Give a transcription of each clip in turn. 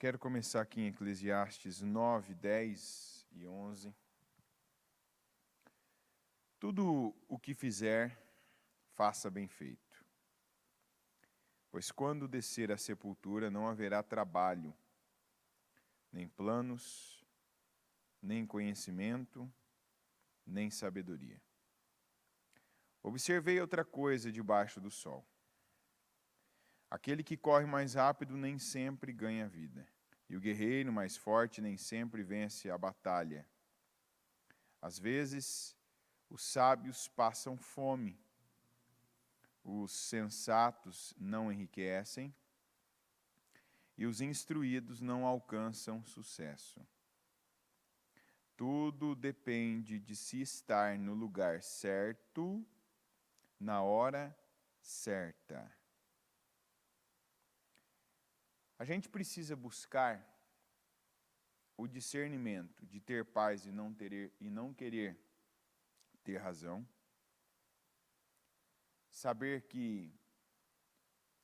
Quero começar aqui em Eclesiastes 9, 10 e 11. Tudo o que fizer, faça bem feito. Pois quando descer à sepultura não haverá trabalho, nem planos, nem conhecimento, nem sabedoria. Observei outra coisa debaixo do sol. Aquele que corre mais rápido nem sempre ganha vida, e o guerreiro mais forte nem sempre vence a batalha. Às vezes, os sábios passam fome, os sensatos não enriquecem, e os instruídos não alcançam sucesso. Tudo depende de se estar no lugar certo, na hora certa. A gente precisa buscar o discernimento de ter paz e não querer ter razão. Saber que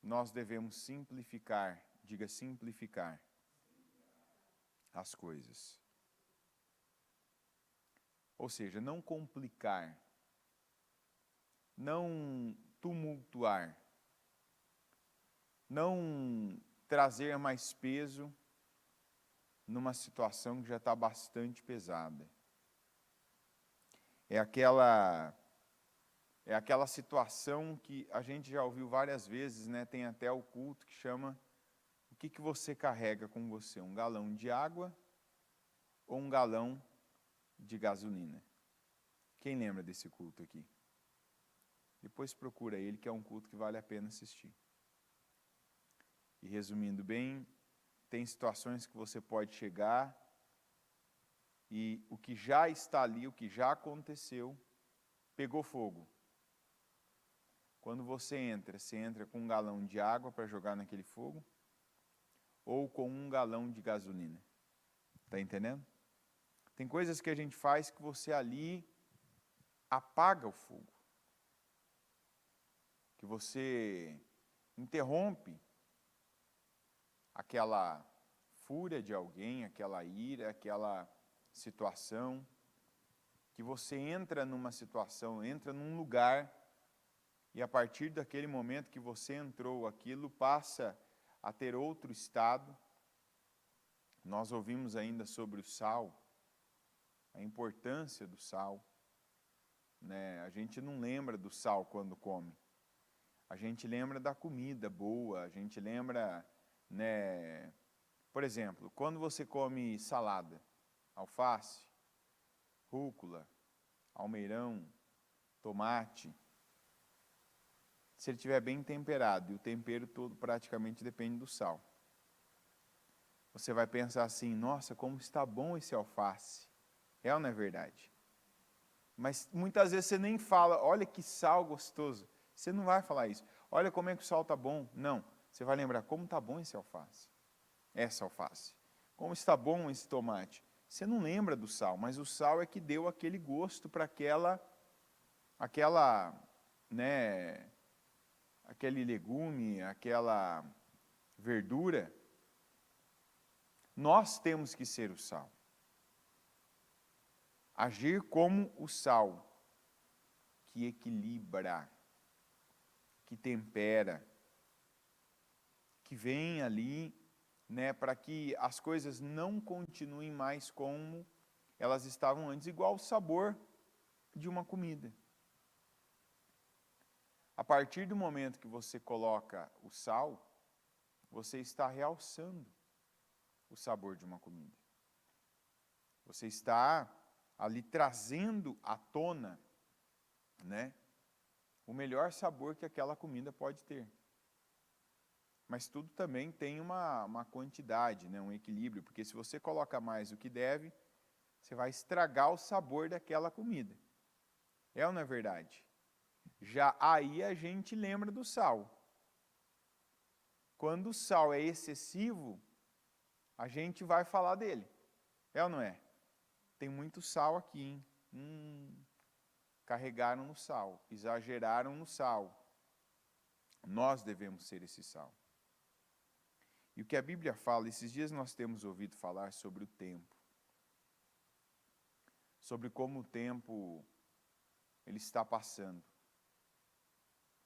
nós devemos simplificar, diga simplificar, as coisas. Ou seja, não complicar, não tumultuar, não trazer mais peso numa situação que já está bastante pesada. É aquela situação que a gente já ouviu várias vezes, né? Tem até o culto que chama: o que você carrega com você? Um galão de água ou um galão de gasolina? Quem lembra desse culto aqui? Depois procura ele, que é um culto que vale a pena assistir. E resumindo bem, tem situações que você pode chegar e o que já está ali, o que já aconteceu, pegou fogo. Quando você entra com um galão de água para jogar naquele fogo ou com um galão de gasolina. Está entendendo? Tem coisas que a gente faz que você ali apaga o fogo. Que você interrompe aquela fúria de alguém, aquela ira, aquela situação, que você entra numa situação, entra num lugar, e a partir daquele momento que você entrou, aquilo passa a ter outro estado. Nós ouvimos ainda sobre o sal, a importância do sal, né? A gente não lembra do sal quando come. A gente lembra da comida boa, a gente lembra, né? Por exemplo, quando você come salada, alface, rúcula, almeirão, tomate, se ele estiver bem temperado, e o tempero todo praticamente depende do sal, você vai pensar assim: nossa, como está bom esse alface. É ou não é verdade? Mas muitas vezes você nem fala: olha que sal gostoso. Você não vai falar isso. Olha como é que o sal está bom. Não, você vai lembrar: como está bom esse alface. Essa alface. Como está bom esse tomate. Você não lembra do sal, mas o sal é que deu aquele gosto para né, aquele legume, aquela verdura. Nós temos que ser o sal. Agir como o sal, que equilibra, que tempera, que vem ali, né, para que as coisas não continuem mais como elas estavam antes, igual o sabor de uma comida. A partir do momento que você coloca o sal, você está realçando o sabor de uma comida. Você está ali trazendo à tona, né, o melhor sabor que aquela comida pode ter. Mas tudo também tem uma quantidade, né, um equilíbrio, porque se você coloca mais do que deve, você vai estragar o sabor daquela comida. É ou não é verdade? Já aí a gente lembra do sal. Quando o sal é excessivo, a gente vai falar dele. É ou não é? Tem muito sal aqui, hein? Carregaram no sal, exageraram no sal. Nós devemos ser esse sal. E o que a Bíblia fala, esses dias nós temos ouvido falar sobre o tempo. Sobre como o tempo ele está passando.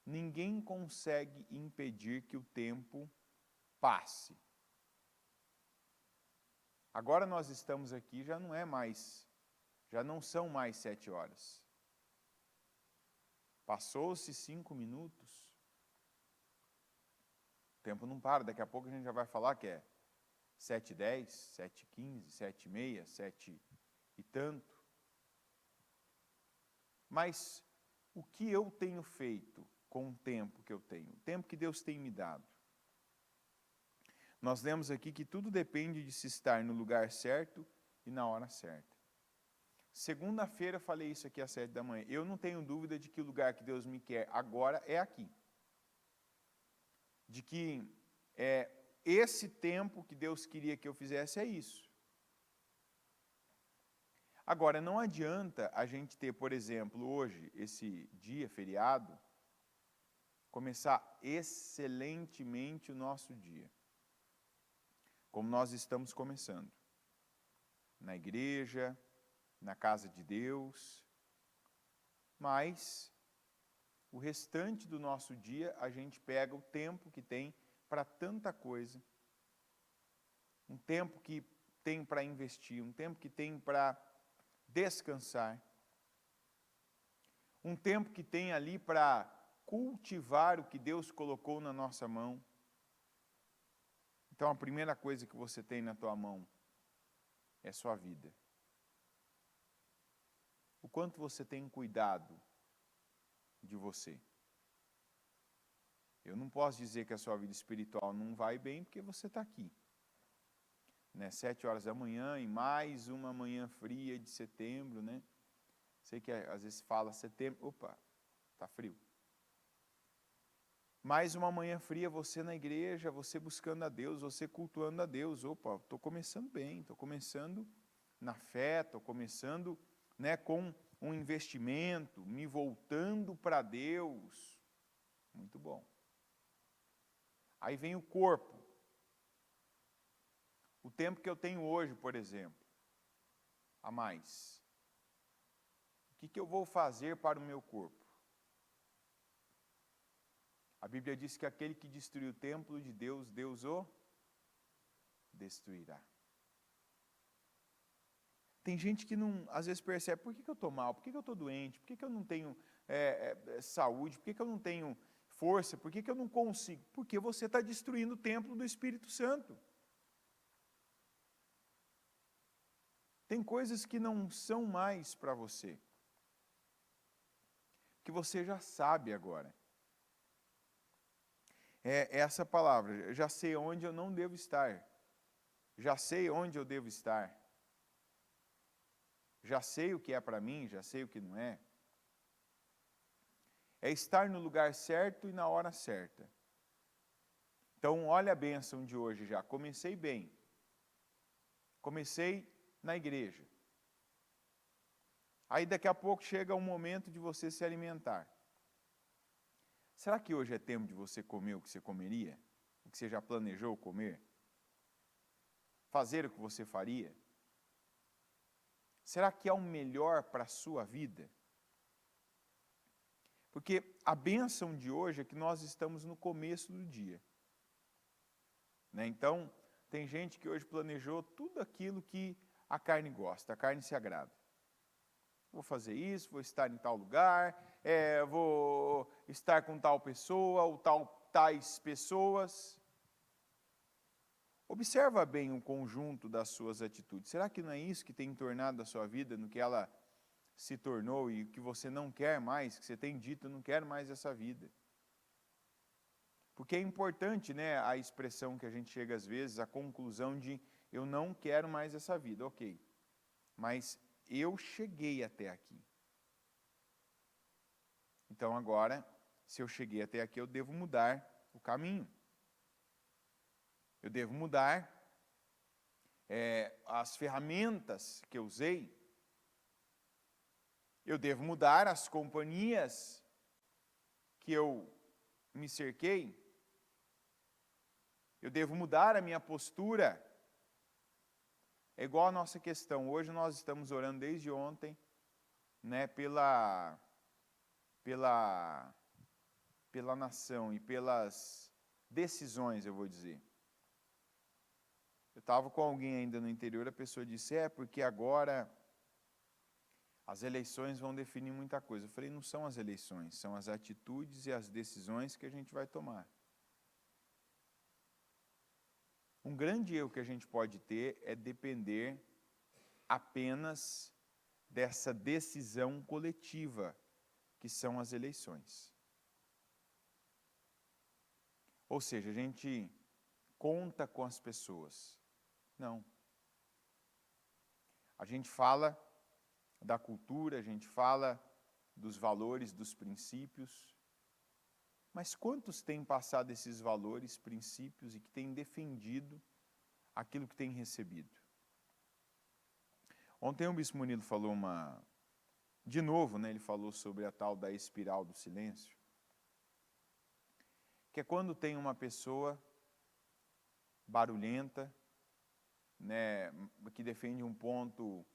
Ninguém consegue impedir que o tempo passe. Agora nós estamos aqui, já não são mais 7 horas. Passou-se 5 minutos. O tempo não para, daqui a pouco a gente já vai falar que é 7h10, 7h15, 7h30, 7 e tanto. Mas o que eu tenho feito com o tempo que eu tenho? O tempo que Deus tem me dado? Nós lemos aqui que tudo depende de se estar no lugar certo e na hora certa. Segunda-feira eu falei isso aqui às 7 da manhã. Eu não tenho dúvida de que o lugar que Deus me quer agora é aqui. De que esse tempo que Deus queria que eu fizesse é isso. Agora, não adianta a gente ter, por exemplo, hoje, esse dia feriado, começar excelentemente o nosso dia. Como nós estamos começando. Na igreja, na casa de Deus. Mas, o restante do nosso dia, a gente pega o tempo que tem para tanta coisa. Um tempo que tem para investir, um tempo que tem para descansar. Um tempo que tem ali para cultivar o que Deus colocou na nossa mão. Então, a primeira coisa que você tem na tua mão é sua vida. O quanto você tem cuidado de você. Eu não posso dizer que a sua vida espiritual não vai bem, porque você está aqui. 7 horas da manhã, e mais uma manhã fria de setembro, né? Sei que às vezes fala setembro, opa, está frio. Mais uma manhã fria, você na igreja, você buscando a Deus, você cultuando a Deus. Opa, estou começando bem, estou começando na fé, estou começando com um investimento, me voltando para Deus. Muito bom. Aí vem o corpo. O tempo que eu tenho hoje, por exemplo, a mais. O que eu vou fazer para o meu corpo? A Bíblia diz que aquele que destruiu o templo de Deus, Deus o destruirá. Tem gente que não, às vezes percebe, por que eu estou mal? Por que eu estou doente? Por que eu não tenho saúde? Por que eu não tenho força? Por que eu não consigo? Porque você está destruindo o templo do Espírito Santo. Tem coisas que não são mais para você. Que você já sabe agora. É essa palavra, eu já sei onde eu não devo estar. Já sei onde eu devo estar. Já sei o que é para mim, já sei o que não é. É estar no lugar certo e na hora certa. Então, olha a bênção de hoje já. Comecei bem. Comecei na igreja. Aí daqui a pouco chega um momento de você se alimentar. Será que hoje é tempo de você comer o que você comeria? O que você já planejou comer? Fazer o que você faria? Será que é o melhor para a sua vida? Porque a bênção de hoje é que nós estamos no começo do dia. Então, tem gente que hoje planejou tudo aquilo que a carne gosta, a carne se agrada. Vou fazer isso, vou estar em tal lugar, vou estar com tal pessoa ou tais pessoas. Observa bem o conjunto das suas atitudes. Será que não é isso que tem tornado a sua vida no que ela se tornou e que você não quer mais, que você tem dito, eu não quero mais essa vida? Porque é importante, a expressão que a gente chega às vezes, a conclusão de eu não quero mais essa vida, ok. Mas eu cheguei até aqui. Então agora, se eu cheguei até aqui, eu devo mudar o caminho. Eu devo mudar as ferramentas que eu usei. Eu devo mudar as companhias que eu me cerquei. Eu devo mudar a minha postura. É igual a nossa questão. Hoje nós estamos orando desde ontem, né, pela nação e pelas decisões, eu vou dizer. Eu estava com alguém ainda no interior, a pessoa disse, porque agora as eleições vão definir muita coisa. Eu falei, não são as eleições, são as atitudes e as decisões que a gente vai tomar. Um grande erro que a gente pode ter é depender apenas dessa decisão coletiva, que são as eleições. Ou seja, a gente conta com as pessoas. Não. A gente fala da cultura, a gente fala dos valores, dos princípios, mas quantos têm passado esses valores, princípios e que têm defendido aquilo que têm recebido? Ontem o Bispo Munilo falou de novo, né, ele falou sobre a tal da espiral do silêncio, que é quando tem uma pessoa barulhenta, né, que defende um ponto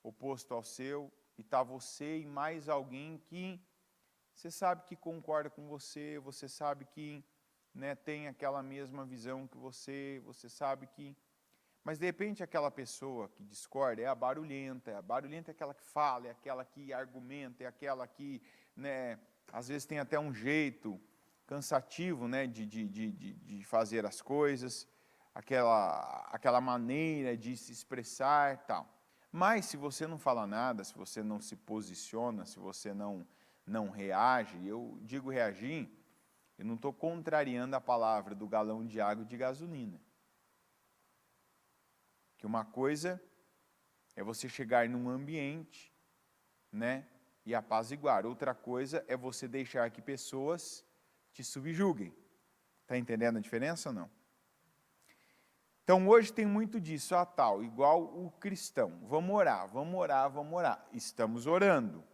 oposto ao seu, e está você e mais alguém que você sabe que concorda com você, você sabe que, né, tem aquela mesma visão que você sabe que... Mas, de repente, aquela pessoa que discorda é a barulhenta é aquela que fala, é aquela que argumenta, é aquela que, né, às vezes tem até um jeito cansativo, né, de fazer as coisas, aquela maneira de se expressar, tal. Mas, se você não fala nada, se você não se posiciona, se você não reage, eu digo reagir, eu não estou contrariando a palavra do galão de água e de gasolina. Que uma coisa é você chegar num ambiente, né, e apaziguar. Outra coisa é você deixar que pessoas te subjuguem. Está entendendo a diferença ou não? Então, hoje tem muito disso, tal, igual o cristão. Vamos orar, vamos orar, vamos orar. Estamos orando.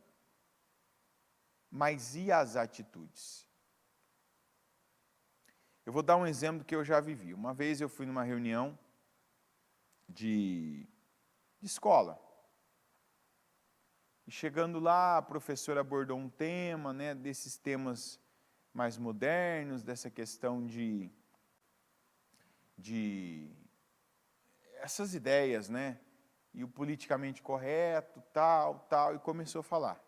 Mas e as atitudes? Eu vou dar um exemplo que eu já vivi. Uma vez eu fui numa reunião de escola. E chegando lá, a professora abordou um tema, né, desses temas mais modernos, dessa questão de essas ideias, né, e o politicamente correto, tal, e começou a falar.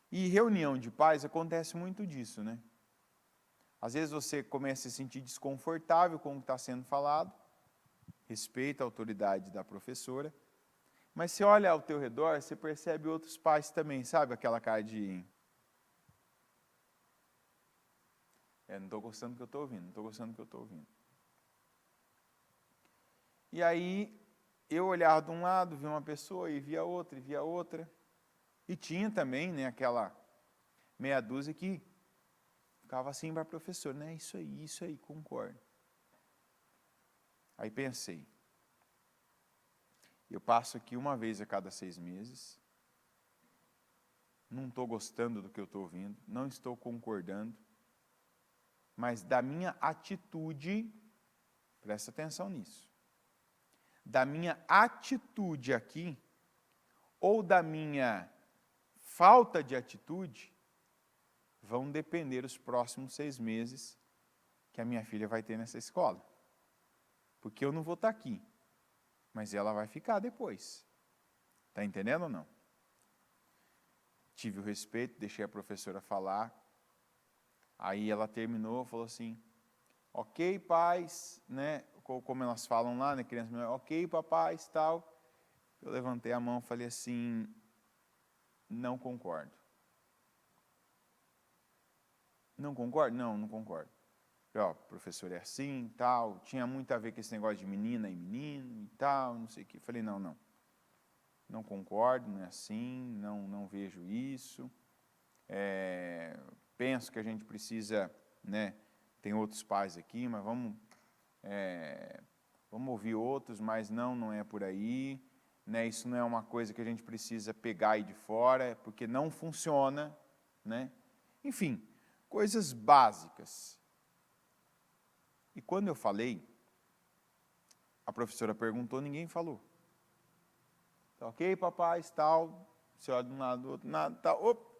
E reunião de pais acontece muito disso, né? Às vezes você começa a se sentir desconfortável com o que está sendo falado, respeita a autoridade da professora, mas você olha ao teu redor, você percebe outros pais também, sabe? Aquela cara de... não estou gostando do que eu estou ouvindo, não estou gostando do que eu estou ouvindo. E aí, eu olhava de um lado, via uma pessoa, e via outra, e tinha também, né, aquela meia dúzia que ficava assim para a professora, né? Isso aí, concordo. Aí pensei, eu passo aqui uma vez a cada 6 meses, não estou gostando do que eu estou ouvindo, não estou concordando, mas da minha atitude, presta atenção nisso, da minha atitude aqui, ou da minha falta de atitude, vão depender os próximos 6 meses que a minha filha vai ter nessa escola. Porque eu não vou estar aqui, mas ela vai ficar depois. Está entendendo ou não? Tive o respeito, deixei a professora falar. Aí ela terminou, falou assim, ok, pais, né? Como elas falam lá, né, crianças, ok, papais, tal. Eu levantei a mão e falei assim, não concordo. Não concordo? Não concordo. Ó, professor é assim, tal, tinha muito a ver com esse negócio de menina e menino e tal, não sei o quê. Falei, não concordo, não é assim, não vejo isso. Penso que a gente precisa, né, tem outros pais aqui, mas vamos ouvir outros, mas não é por aí, né, isso não é uma coisa que a gente precisa pegar aí de fora, porque não funciona, né? Enfim, coisas básicas. E quando eu falei, a professora perguntou, ninguém falou. Tá ok, papai, tal, você olha de um lado, do outro, nada, tal, opa.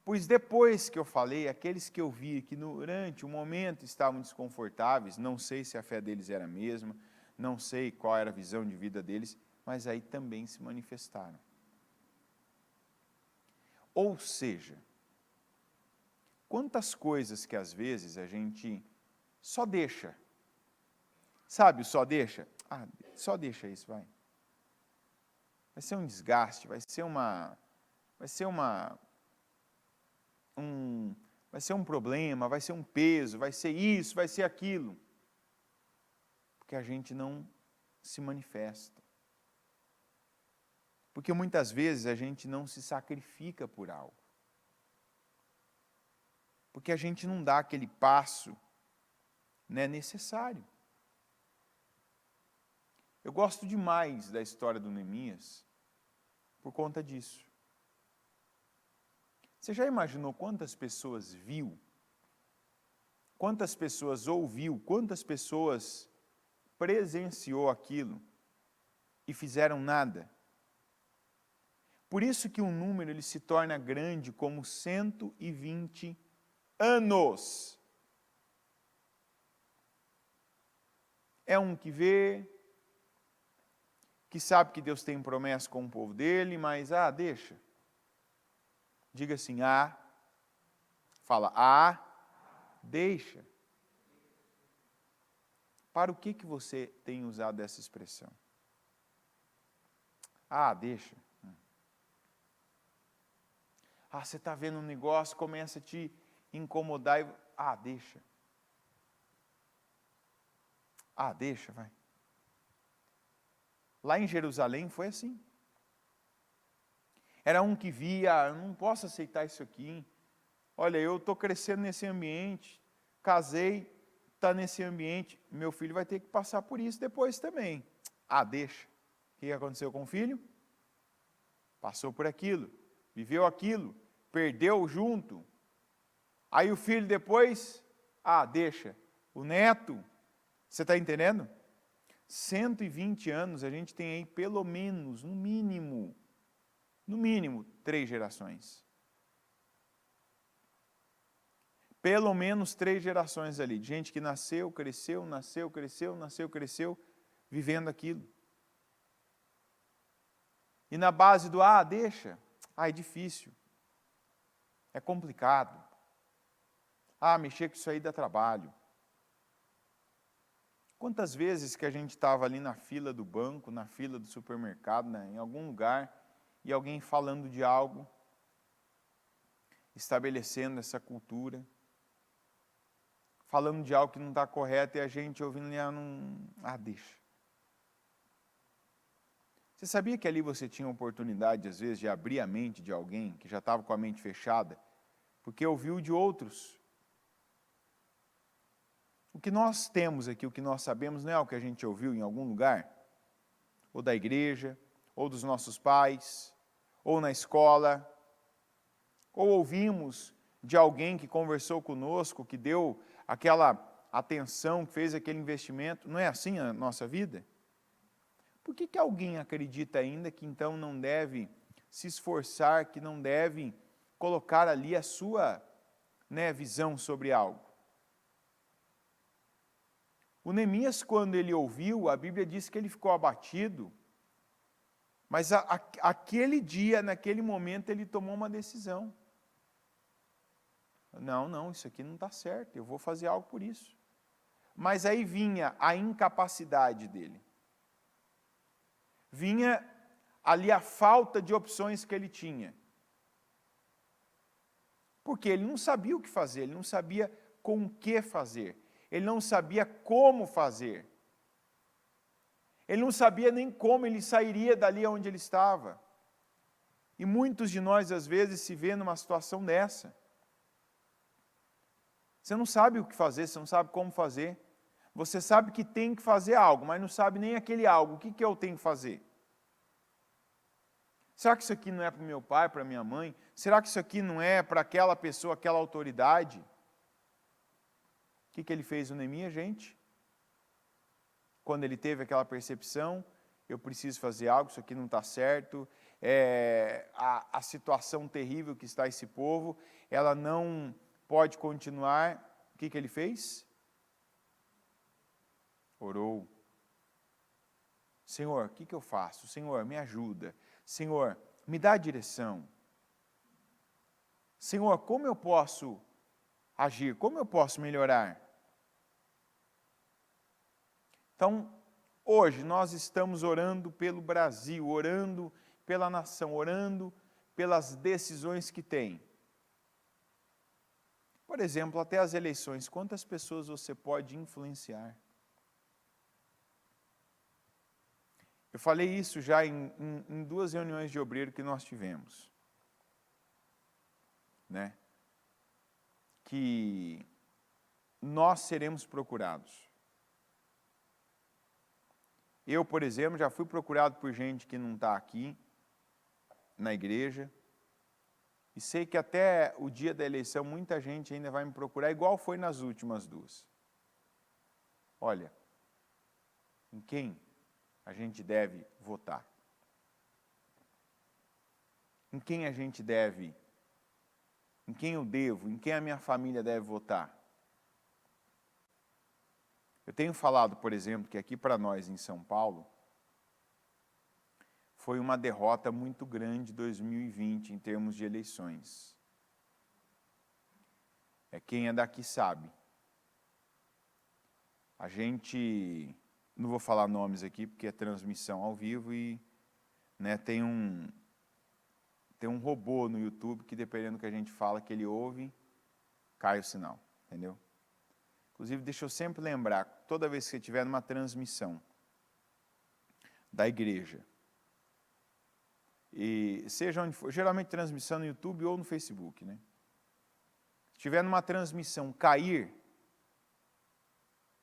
Pois depois que eu falei, aqueles que eu vi que durante o momento estavam desconfortáveis, não sei se a fé deles era a mesma, não sei qual era a visão de vida deles, mas aí também se manifestaram. Ou seja, quantas coisas que às vezes a gente só deixa. Sabe o só deixa? Ah, só deixa isso, vai. Vai ser um desgaste, vai ser um problema, vai ser um peso, vai ser isso, vai ser aquilo. Porque a gente não se manifesta. Porque muitas vezes a gente não se sacrifica por algo. Porque a gente não dá aquele passo, né, necessário. Eu gosto demais da história do Neemias por conta disso. Você já imaginou quantas pessoas viu? Quantas pessoas ouviu? Quantas pessoas presenciou aquilo e fizeram nada? Por isso que um número ele se torna grande como 120 anos. É um que vê, que sabe que Deus tem promessa com o povo dele, mas, deixa. Diga assim, fala, deixa. Para o que você tem usado essa expressão? Deixa. Você está vendo um negócio, começa a te incomodar e... deixa. Deixa, vai. Lá em Jerusalém foi assim. Era um que via, eu não posso aceitar isso aqui. Olha, eu estou crescendo nesse ambiente, casei, está nesse ambiente, meu filho vai ter que passar por isso depois também. Deixa. O que aconteceu com o filho? Passou por aquilo, viveu aquilo, perdeu junto. Aí o filho depois, deixa. O neto, você está entendendo? 120 anos, a gente tem aí pelo menos, no mínimo, 3 gerações. Pelo menos 3 gerações ali, de gente que nasceu, cresceu, vivendo aquilo. E na base do, deixa, é difícil, é complicado. Mexer com isso aí dá trabalho. Quantas vezes que a gente estava ali na fila do banco, na fila do supermercado, né, em algum lugar, e alguém falando de algo, estabelecendo essa cultura, falando de algo que não está correto, e a gente ouvindo, deixa. Você sabia que ali você tinha a oportunidade, às vezes, de abrir a mente de alguém que já estava com a mente fechada, porque ouviu de outros? O que nós temos aqui, o que nós sabemos, não é o que a gente ouviu em algum lugar? Ou da igreja, ou dos nossos pais, ou na escola, ou ouvimos de alguém que conversou conosco, que deu aquela atenção, que fez aquele investimento. Não é assim a nossa vida? Por que alguém acredita ainda que então não deve se esforçar, que não deve colocar ali a sua visão sobre algo? O Neemias, quando ele ouviu, a Bíblia diz que ele ficou abatido, mas aquele dia, naquele momento, ele tomou uma decisão. Não, isso aqui não está certo, eu vou fazer algo por isso. Mas aí vinha a incapacidade dele. Vinha ali a falta de opções que ele tinha. Porque ele não sabia o que fazer, ele não sabia com o que fazer. Ele não sabia como fazer. Ele não sabia nem como ele sairia dali onde ele estava. E muitos de nós, às vezes, se vê numa situação dessa. Você não sabe o que fazer, você não sabe como fazer. Você sabe que tem que fazer algo, mas não sabe nem aquele algo. O que eu tenho que fazer? Será que isso aqui não é para o meu pai, para a minha mãe? Será que isso aqui não é para aquela pessoa, aquela autoridade? que ele fez, o Neemias, gente? Quando ele teve aquela percepção, eu preciso fazer algo, isso aqui não está certo, a situação terrível que está esse povo, ela não pode continuar. O que ele fez? Orou. Senhor, o que eu faço? Senhor, me ajuda. Senhor, me dá a direção. Senhor, como eu posso agir? Como eu posso melhorar? Então, hoje nós estamos orando pelo Brasil, orando pela nação, orando pelas decisões que tem. Por exemplo, até as eleições, quantas pessoas você pode influenciar? Eu falei isso já em 2 reuniões de obreiro que nós tivemos, né? Que nós seremos procurados. Eu, por exemplo, já fui procurado por gente que não está aqui na igreja, e sei que até o dia da eleição muita gente ainda vai me procurar, igual foi nas últimas 2. Olha, em quem a gente deve votar? Em quem a gente deve, em quem eu devo, em quem a minha família deve votar? Eu tenho falado, por exemplo, que aqui para nós em São Paulo, foi uma derrota muito grande 2020 em termos de eleições. Quem é daqui sabe. A gente, não vou falar nomes aqui porque é transmissão ao vivo e, né, tem um robô no YouTube que, dependendo do que a gente fala, que ele ouve, cai o sinal, entendeu? Inclusive, deixa eu sempre lembrar, toda vez que você estiver numa transmissão da igreja, e seja onde for, geralmente transmissão no YouTube ou no Facebook, né? Se estiver numa transmissão, cair,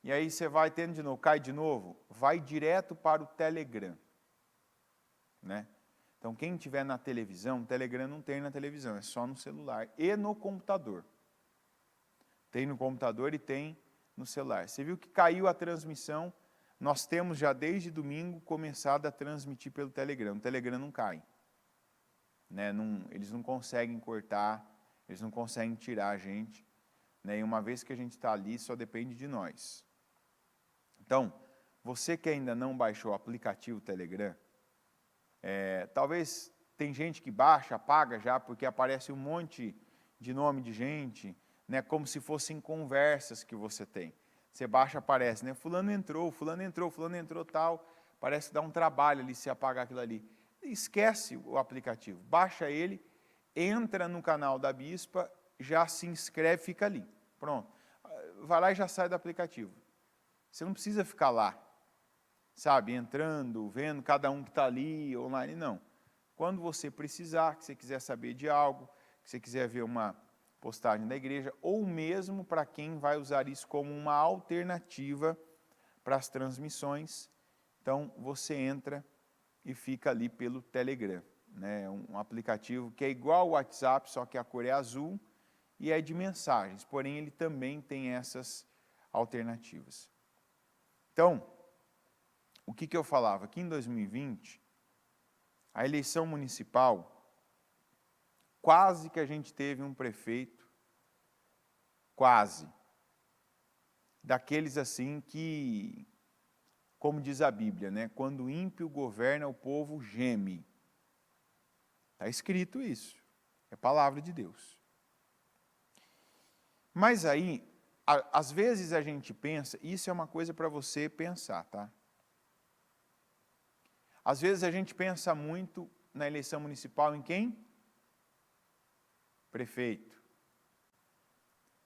e aí você vai tendo de novo, cai de novo, vai direto para o Telegram, né? Então, quem estiver na televisão, o Telegram não tem na televisão, é só no celular e no computador. Tem no computador e tem no celular. Você viu que caiu a transmissão, nós temos já desde domingo começado a transmitir pelo Telegram. O Telegram não cai, né? Eles não conseguem cortar, eles não conseguem tirar a gente, né? E uma vez que a gente está ali, só depende de nós. Então, você que ainda não baixou o aplicativo Telegram, talvez tem gente que baixa, apaga já, porque aparece um monte de nome de gente, né, como se fossem conversas que você tem. Você baixa, aparece, né, fulano entrou, tal, parece que dá um trabalho ali se apagar aquilo ali. Esquece o aplicativo, baixa ele, entra no canal da Bispa, já se inscreve, fica ali, pronto. Vai lá e já sai do aplicativo. Você não precisa ficar lá, sabe, entrando, vendo cada um que está ali, online, não. Quando você precisar, que você quiser saber de algo, que você quiser ver uma postagem da igreja, ou mesmo para quem vai usar isso como uma alternativa para as transmissões, então você entra e fica ali pelo Telegram, né? Um aplicativo que é igual ao WhatsApp, só que a cor é azul e é de mensagens, porém ele também tem essas alternativas. Então, o que eu falava? Que em 2020, a eleição municipal, quase que a gente teve um prefeito, quase, daqueles assim que, como diz a Bíblia, né, quando o ímpio governa, o povo geme. Está escrito isso, é palavra de Deus. Mas aí, às vezes a gente pensa, isso é uma coisa para você pensar, tá? Às vezes a gente pensa muito na eleição municipal em quem? Prefeito.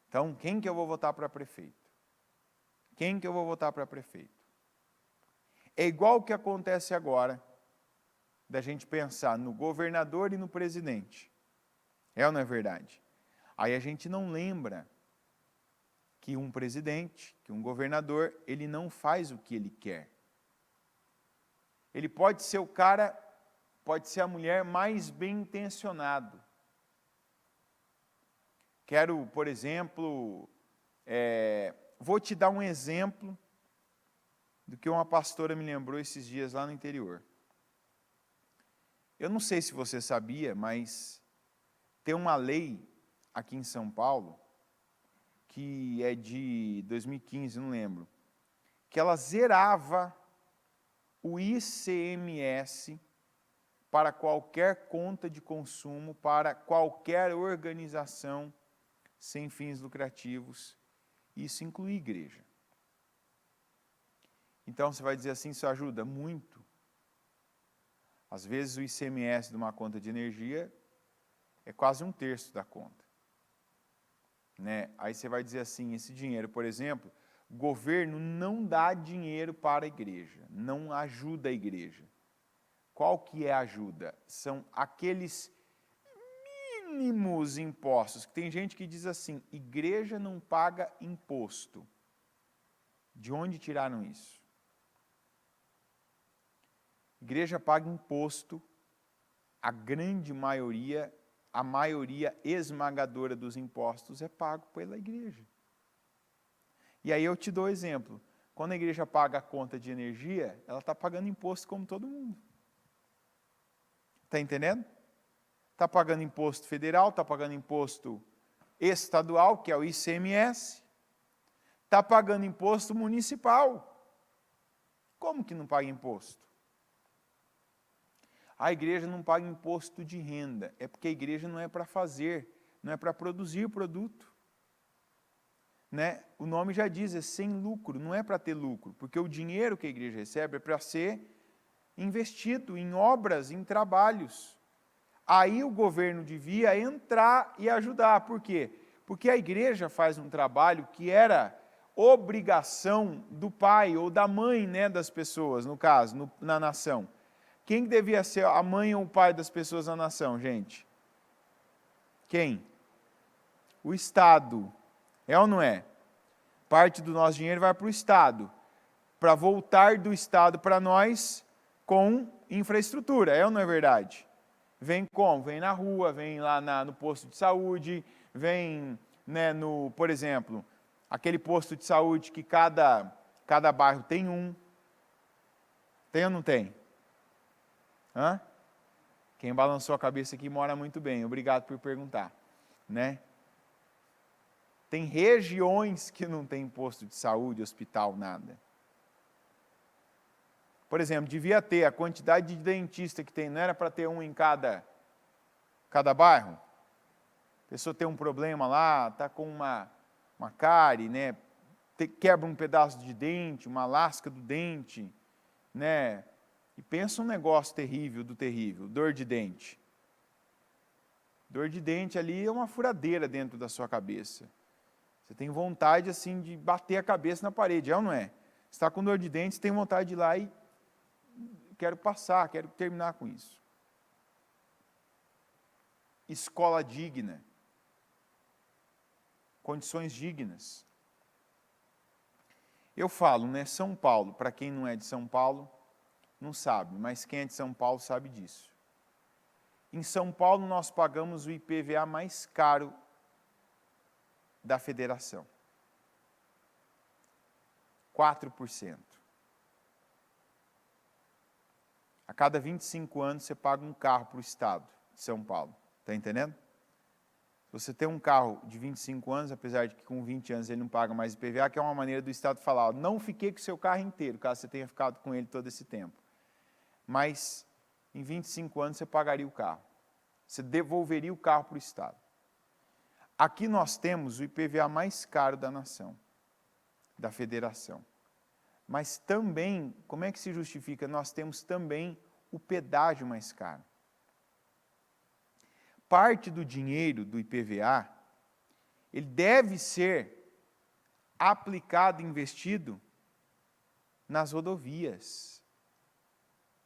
Então, quem que eu vou votar para prefeito? Quem que eu vou votar para prefeito? É igual o que acontece agora, da gente pensar no governador e no presidente. É ou não é verdade? Aí a gente não lembra que um presidente, que um governador, ele não faz o que ele quer. Ele pode ser o cara, pode ser a mulher mais bem intencionado. Quero, por exemplo, vou te dar um exemplo do que uma pastora me lembrou esses dias lá no interior. Eu não sei se você sabia, mas tem uma lei aqui em São Paulo, que é de 2015, não lembro, que ela zerava o ICMS para qualquer conta de consumo, para qualquer organização sem fins lucrativos. Isso inclui igreja. Então, você vai dizer assim, isso ajuda muito. Às vezes, o ICMS de uma conta de energia é quase 1/3 da conta. Né? Aí você vai dizer assim, esse dinheiro, por exemplo, o governo não dá dinheiro para a igreja, não ajuda a igreja. Qual que é a ajuda? São aqueles mínimos impostos, que tem gente que diz assim, igreja não paga imposto. De onde tiraram isso? Igreja paga imposto, a grande maioria, a maioria esmagadora dos impostos é pago pela igreja. E aí eu te dou exemplo, quando a igreja paga a conta de energia, ela está pagando imposto como todo mundo. Está entendendo? Está pagando imposto federal, está pagando imposto estadual, que é o ICMS, está pagando imposto municipal. Como que não paga imposto? A igreja não paga imposto de renda, é porque a igreja não é para fazer, não é para produzir produto. Né? O nome já diz, é sem lucro, não é para ter lucro, porque o dinheiro que a igreja recebe é para ser investido em obras, em trabalhos. Aí o governo devia entrar e ajudar. Por quê? Porque a igreja faz um trabalho que era obrigação do pai ou da mãe, né, das pessoas, no caso, na nação. Quem devia ser a mãe ou o pai das pessoas na nação, gente? Quem? O Estado. É ou não é? Parte do nosso dinheiro vai para o Estado, para voltar do Estado para nós com infraestrutura, é ou não é verdade? Vem como? Vem na rua, vem lá no posto de saúde, vem, né, por exemplo, aquele posto de saúde que cada bairro tem um. Tem ou não tem? Hã? Quem balançou a cabeça aqui mora muito bem, obrigado por perguntar. Né? Tem regiões que não tem posto de saúde, hospital, nada. Por exemplo, devia ter a quantidade de dentista que tem, não era para ter um em cada bairro? A pessoa tem um problema lá, está com uma cárie, né? Quebra um pedaço de dente, uma lasca do dente, né? E pensa um negócio terrível do terrível, dor de dente. Dor de dente ali é uma furadeira dentro da sua cabeça. Você tem vontade assim de bater a cabeça na parede, é ou não é? Você está com dor de dente, você tem vontade de ir lá e quero passar, quero terminar com isso. Escola digna. Condições dignas. Eu falo, né, São Paulo, para quem não é de São Paulo, não sabe, mas quem é de São Paulo sabe disso. Em São Paulo nós pagamos o IPVA mais caro da federação. 4%. A cada 25 anos você paga um carro para o estado de São Paulo. Está entendendo? Se você tem um carro de 25 anos, apesar de que com 20 anos ele não paga mais IPVA, que é uma maneira do estado falar, não fiquei com o seu carro inteiro, caso você tenha ficado com ele todo esse tempo. Mas em 25 anos você pagaria o carro. Você devolveria o carro para o estado. Aqui nós temos o IPVA mais caro da nação, da federação. Mas também, como é que se justifica? Nós temos também o pedágio mais caro. Parte do dinheiro do IPVA, ele deve ser aplicado, investido nas rodovias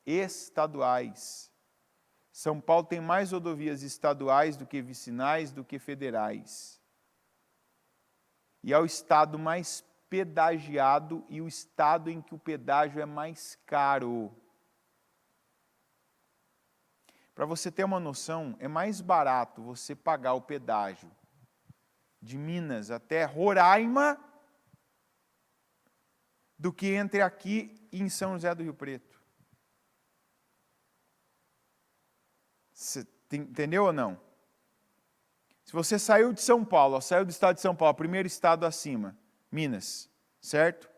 estaduais. São Paulo tem mais rodovias estaduais do que vicinais, do que federais. E é o estado mais pedagiado e o estado em que o pedágio é mais caro. Para você ter uma noção, é mais barato você pagar o pedágio de Minas até Roraima do que entre aqui e em São José do Rio Preto. Você entendeu ou não? Se você saiu de São Paulo, saiu do estado de São Paulo, primeiro estado acima, Minas, certo?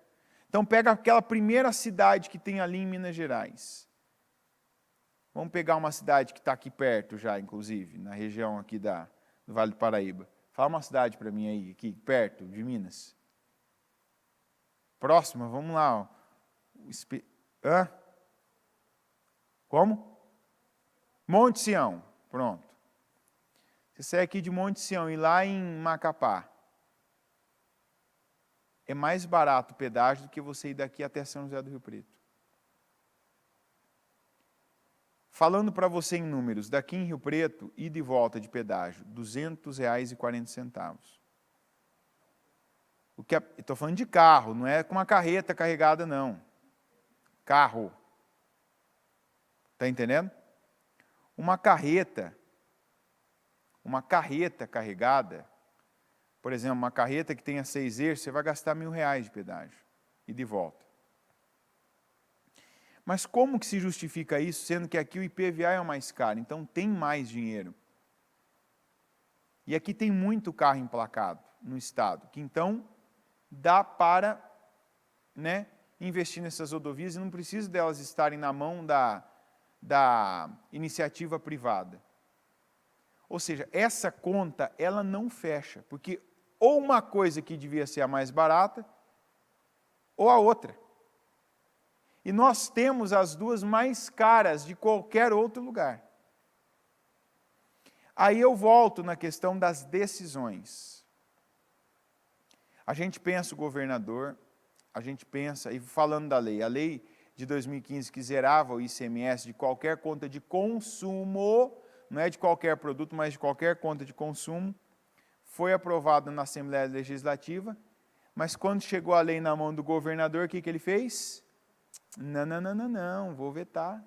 Então pega aquela primeira cidade que tem ali em Minas Gerais. Vamos pegar uma cidade que está aqui perto já, inclusive, na região aqui do Vale do Paraíba. Fala uma cidade para mim aí, aqui perto de Minas. Próxima, vamos lá. Ó. Hã? Como? Monte Sião, pronto. Você sai aqui de Monte Sião e lá em Macapá, é mais barato o pedágio do que você ir daqui até São José do Rio Preto. Falando para você em números, daqui em Rio Preto, ida e volta de pedágio, R$ 200,40. Estou falando de carro, não é com uma carreta carregada, não. Carro. Está entendendo? Uma carreta carregada, por exemplo, uma carreta que tenha 6 eixos, você vai gastar R$ 1.000 de pedágio, ida e volta. Mas como que se justifica isso, sendo que aqui o IPVA é o mais caro, então tem mais dinheiro? E aqui tem muito carro emplacado no estado, que então dá para, né, investir nessas rodovias e não precisa delas estarem na mão da iniciativa privada. Ou seja, essa conta, ela não fecha, porque ou uma coisa que devia ser a mais barata, ou a outra. E nós temos as duas mais caras de qualquer outro lugar. Aí eu volto na questão das decisões. A gente pensa o governador, a gente pensa, e falando da lei, a lei de 2015 que zerava o ICMS de qualquer conta de consumo, não é de qualquer produto, mas de qualquer conta de consumo, foi aprovada na Assembleia Legislativa, mas quando chegou a lei na mão do governador, o que ele fez? Não, vou vetar.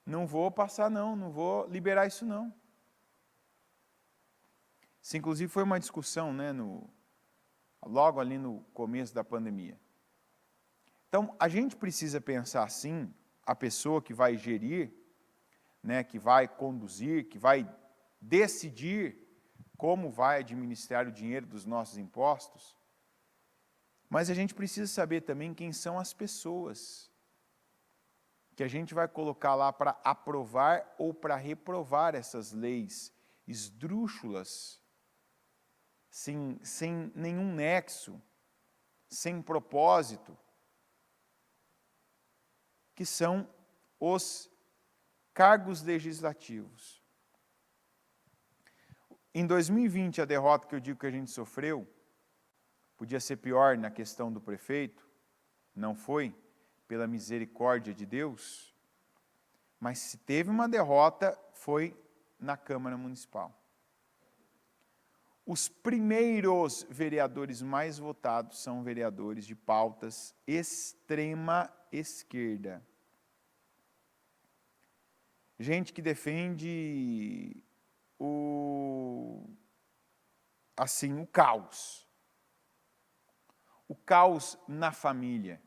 Não vou passar não vou liberar isso não. Isso inclusive foi uma discussão, né, logo ali no começo da pandemia. Então, a gente precisa pensar assim, a pessoa que vai gerir, né, que vai conduzir, que vai decidir como vai administrar o dinheiro dos nossos impostos, mas a gente precisa saber também quem são as pessoas que a gente vai colocar lá para aprovar ou para reprovar essas leis esdrúxulas, sem nenhum nexo, sem propósito, que são os cargos legislativos. Em 2020, a derrota que eu digo que a gente sofreu, podia ser pior na questão do prefeito, não foi, pela misericórdia de Deus, mas se teve uma derrota, foi na Câmara Municipal. Os primeiros vereadores mais votados são vereadores de pautas extrema esquerda. Gente que defende o caos. O caos na família,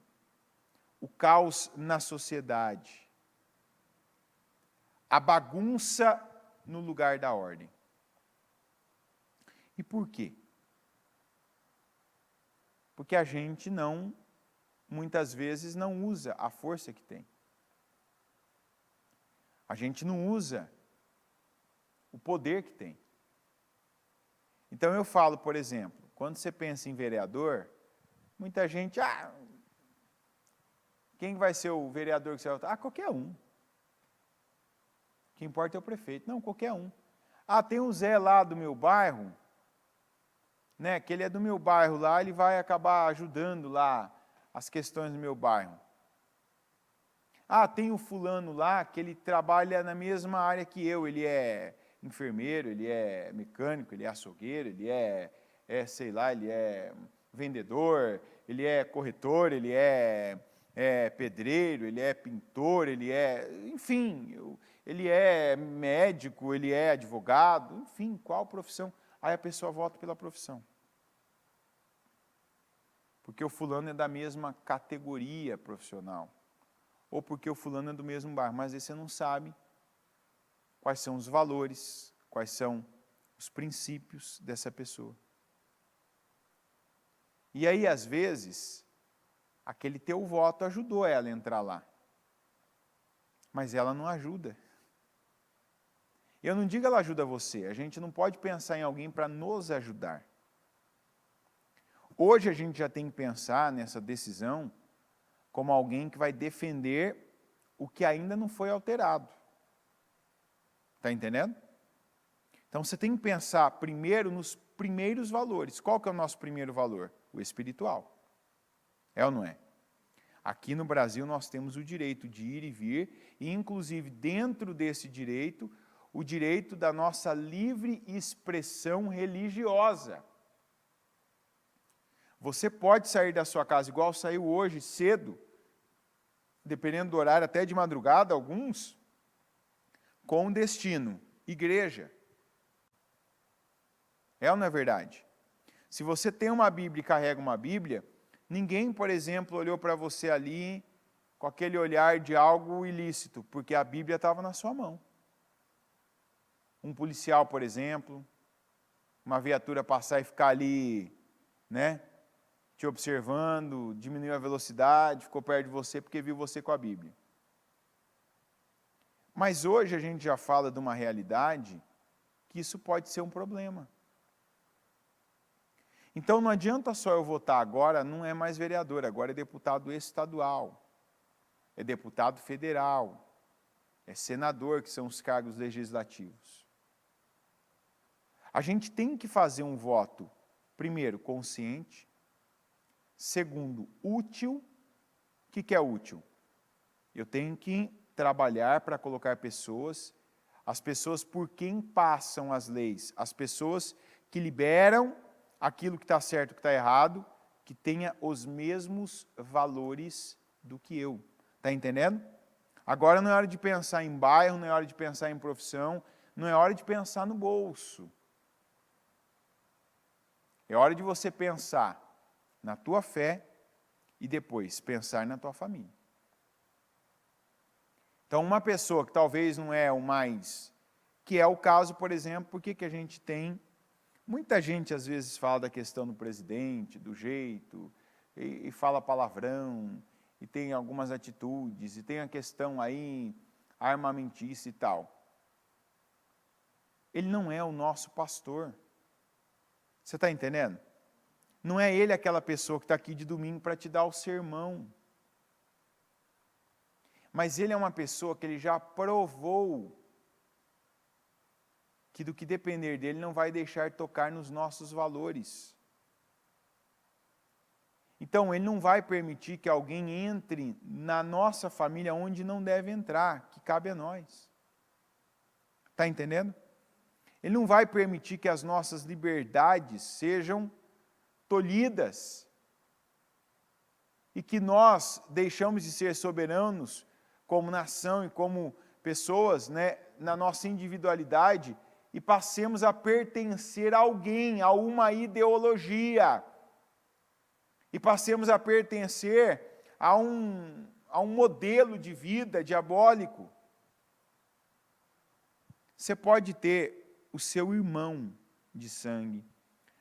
o caos na sociedade, a bagunça no lugar da ordem. E por quê? Porque a gente muitas vezes não usa a força que tem. A gente não usa o poder que tem. Então eu falo, por exemplo, quando você pensa em vereador, muita gente, quem vai ser o vereador que você vai votar? Qualquer um. O que importa é o prefeito. Não, qualquer um. Tem o Zé lá do meu bairro, né, que ele é do meu bairro lá, ele vai acabar ajudando lá as questões do meu bairro. Tem o fulano lá, que ele trabalha na mesma área que eu, ele é enfermeiro, ele é mecânico, ele é açougueiro, ele sei lá, ele é vendedor, ele é corretor, ele é pedreiro, ele é pintor, enfim, ele é médico, ele é advogado, enfim, qual profissão? Aí a pessoa vota pela profissão. porque o fulano é da mesma categoria profissional, ou porque o fulano é do mesmo bairro, mas aí você não sabe quais são os valores, quais são os princípios dessa pessoa. E aí, às vezes, aquele teu voto ajudou ela a entrar lá, mas ela não ajuda. Eu não digo ela ajuda você, a gente não pode pensar em alguém para nos ajudar. Hoje a gente já tem que pensar nessa decisão como alguém que vai defender o que ainda não foi alterado. Está entendendo? Então você tem que pensar primeiro nos primeiros valores. Qual que é o nosso primeiro valor? O espiritual. É ou não é? Aqui no Brasil nós temos o direito de ir e vir, e inclusive dentro desse direito, o direito da nossa livre expressão religiosa. Você pode sair da sua casa, igual saiu hoje, cedo, dependendo do horário, até de madrugada, alguns, com destino, igreja. É ou não é verdade? Se você tem uma Bíblia e carrega uma Bíblia, ninguém, por exemplo, olhou para você ali com aquele olhar de algo ilícito, porque a Bíblia estava na sua mão. Um policial, por exemplo, uma viatura passar e ficar ali, né, te observando, diminuiu a velocidade, ficou perto de você porque viu você com a Bíblia. Mas hoje a gente já fala de uma realidade que isso pode ser um problema. Então não adianta só eu votar agora, não é mais vereador, agora é deputado estadual, é deputado federal, é senador, que são os cargos legislativos. A gente tem que fazer um voto, primeiro, consciente, segundo, útil. O que é útil? Eu tenho que trabalhar para colocar pessoas, as pessoas por quem passam as leis, as pessoas que liberam aquilo que está certo e que está errado, que tenha os mesmos valores do que eu. Está entendendo? Agora não é hora de pensar em bairro, não é hora de pensar em profissão, não é hora de pensar no bolso. É hora de você pensar na tua fé e depois pensar na tua família. Então, uma pessoa que talvez não é o mais, que é o caso, por exemplo, porque que a gente tem, muita gente às vezes fala da questão do presidente, do jeito, e fala palavrão, e tem algumas atitudes, e tem a questão aí armamentícia e tal. Ele não é o nosso pastor. Você está entendendo? Não é ele aquela pessoa que está aqui de domingo para te dar o sermão. Mas ele é uma pessoa que ele já provou que do que depender dele não vai deixar tocar nos nossos valores. Então ele não vai permitir que alguém entre na nossa família onde não deve entrar, que cabe a nós. Está entendendo? Ele não vai permitir que as nossas liberdades sejam tolhidas e que nós deixamos de ser soberanos como nação e como pessoas, né, na nossa individualidade e passemos a pertencer a alguém, a uma ideologia e passemos a pertencer a um modelo de vida diabólico. Você pode ter o seu irmão de sangue,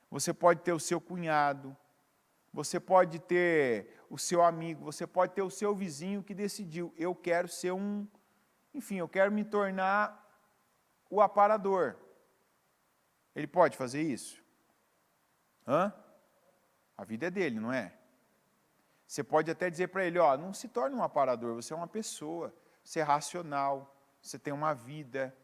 você pode ter o seu cunhado, você pode ter o seu amigo, você pode ter o seu vizinho que decidiu, eu quero ser eu quero me tornar o aparador. Ele pode fazer isso? A vida é dele, não é? Você pode até dizer para ele, não se torne um aparador, você é uma pessoa, você é racional, você tem uma vida,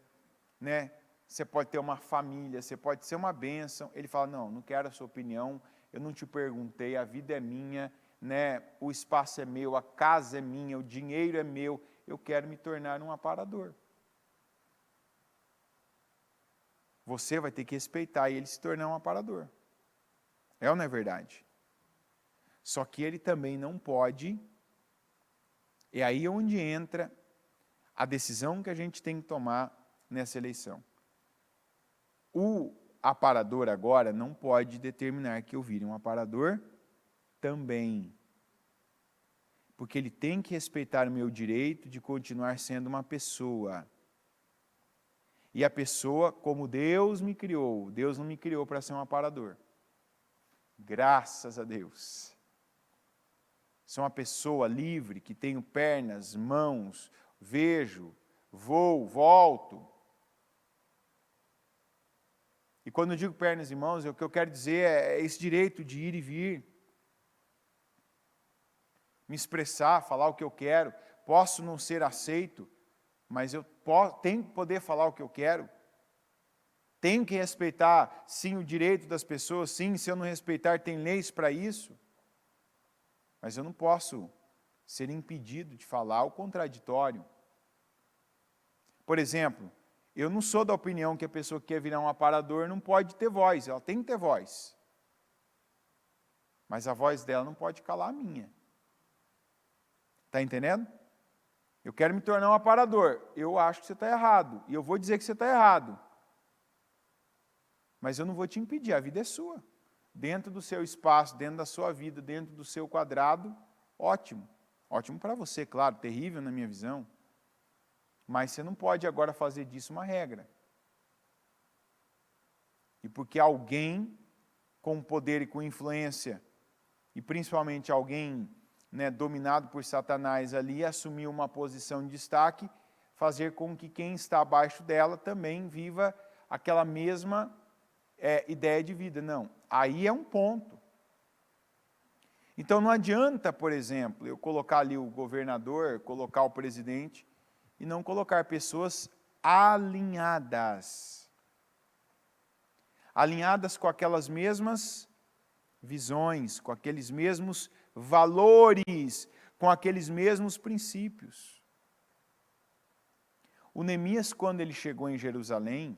né? Você pode ter uma família, você pode ser uma bênção. Ele fala, não quero a sua opinião, eu não te perguntei, a vida é minha, né? O espaço é meu, a casa é minha, o dinheiro é meu, eu quero me tornar um aparador. Você vai ter que respeitar e ele se tornar um aparador. É ou não é verdade? Só que ele também não pode, é aí onde entra a decisão que a gente tem que tomar nessa eleição. O aparador agora não pode determinar que eu vire um aparador também. Porque ele tem que respeitar o meu direito de continuar sendo uma pessoa. E a pessoa, como Deus me criou, Deus não me criou para ser um aparador. Graças a Deus. Sou uma pessoa livre, que tenho pernas, mãos, vejo, vou, volto. E quando eu digo pernas e mãos, o que eu quero dizer é esse direito de ir e vir. Me expressar, falar o que eu quero. Posso não ser aceito, mas eu tenho que poder falar o que eu quero. Tenho que respeitar, sim, o direito das pessoas. Sim, se eu não respeitar, tem leis para isso. Mas eu não posso ser impedido de falar o contraditório. Por exemplo, eu não sou da opinião que a pessoa que quer virar um aparador não pode ter voz. Ela tem que ter voz. Mas a voz dela não pode calar a minha. Está entendendo? Eu quero me tornar um aparador. Eu acho que você está errado. E eu vou dizer que você está errado. Mas eu não vou te impedir, a vida é sua. Dentro do seu espaço, dentro da sua vida, dentro do seu quadrado, ótimo. Ótimo para você, claro, terrível na minha visão. Mas você não pode agora fazer disso uma regra. E porque alguém com poder e com influência, e principalmente alguém dominado por Satanás ali, assumiu uma posição de destaque, fazer com que quem está abaixo dela também viva aquela mesma ideia de vida. Não, aí é um ponto. Então não adianta, por exemplo, eu colocar ali o governador, colocar o presidente, e não colocar pessoas alinhadas. Alinhadas com aquelas mesmas visões, com aqueles mesmos valores, com aqueles mesmos princípios. O Neemias, quando ele chegou em Jerusalém,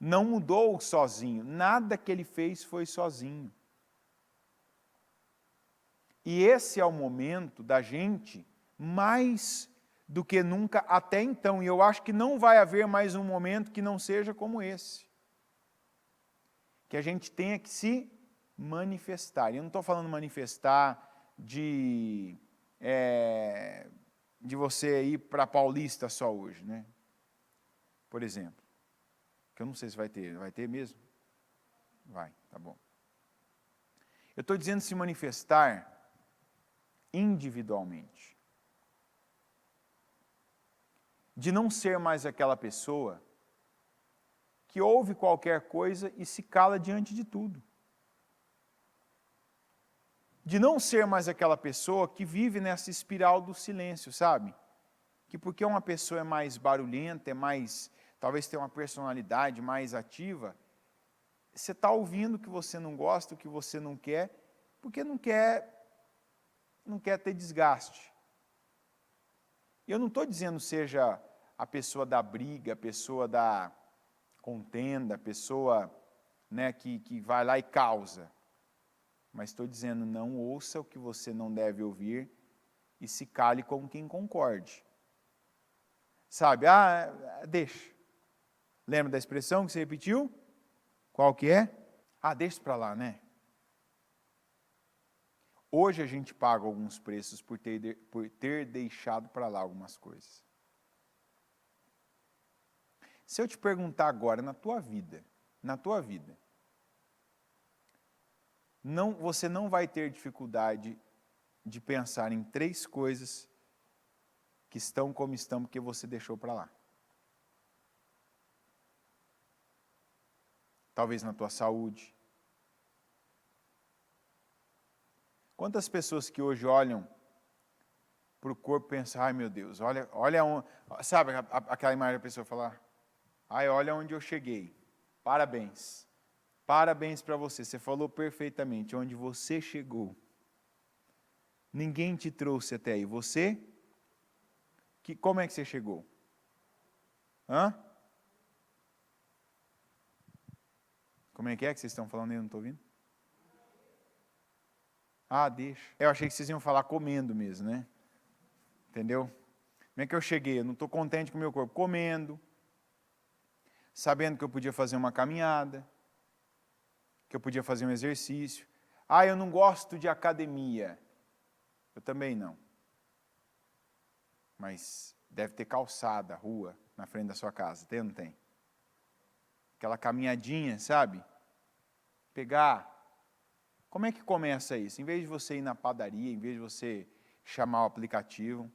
não mudou sozinho, nada que ele fez foi sozinho. E esse é o momento da gente, mais do que nunca até então, e eu acho que não vai haver mais um momento que não seja como esse. Que a gente tenha que se manifestar. E eu não estou falando manifestar de você ir para Paulista só hoje, né? Por exemplo. Que eu não sei se vai ter. Vai ter mesmo? Vai, tá bom. Eu estou dizendo se manifestar individualmente. De não ser mais aquela pessoa que ouve qualquer coisa e se cala diante de tudo. De não ser mais aquela pessoa que vive nessa espiral do silêncio, sabe? Que porque uma pessoa é mais barulhenta, talvez tenha uma personalidade mais ativa, você está ouvindo o que você não gosta, o que você não quer, porque não quer ter desgaste. Eu não estou dizendo seja a pessoa da briga, a pessoa da contenda, a pessoa que vai lá e causa. Mas estou dizendo, não ouça o que você não deve ouvir e se cale com quem concorde. Sabe, deixa. Lembra da expressão que você repetiu? Qual que é? Deixa isso para lá, né? Hoje a gente paga alguns preços por ter deixado para lá algumas coisas. Se eu te perguntar agora, na tua vida, você não vai ter dificuldade de pensar em 3 coisas que estão como estão porque você deixou para lá. Talvez na tua saúde. Quantas pessoas que hoje olham para o corpo e pensam, ai meu Deus, olha onde... Sabe aquela imagem da pessoa falar, olha onde eu cheguei, parabéns. Parabéns para você, você falou perfeitamente, onde você chegou. Ninguém te trouxe até aí, você? Como é que você chegou? Como é que vocês estão falando aí, eu não estou ouvindo? Deixa. Eu achei que vocês iam falar comendo mesmo, né? Entendeu? Como é que eu cheguei? Eu não estou contente com o meu corpo. Comendo, sabendo que eu podia fazer uma caminhada, que eu podia fazer um exercício. Ah, eu não gosto de academia. Eu também não. Mas deve ter calçada, rua, na frente da sua casa. Tem ou não tem? Aquela caminhadinha, sabe? Pegar. Como é que começa isso? Em vez de você ir na padaria, em vez de você chamar o aplicativo,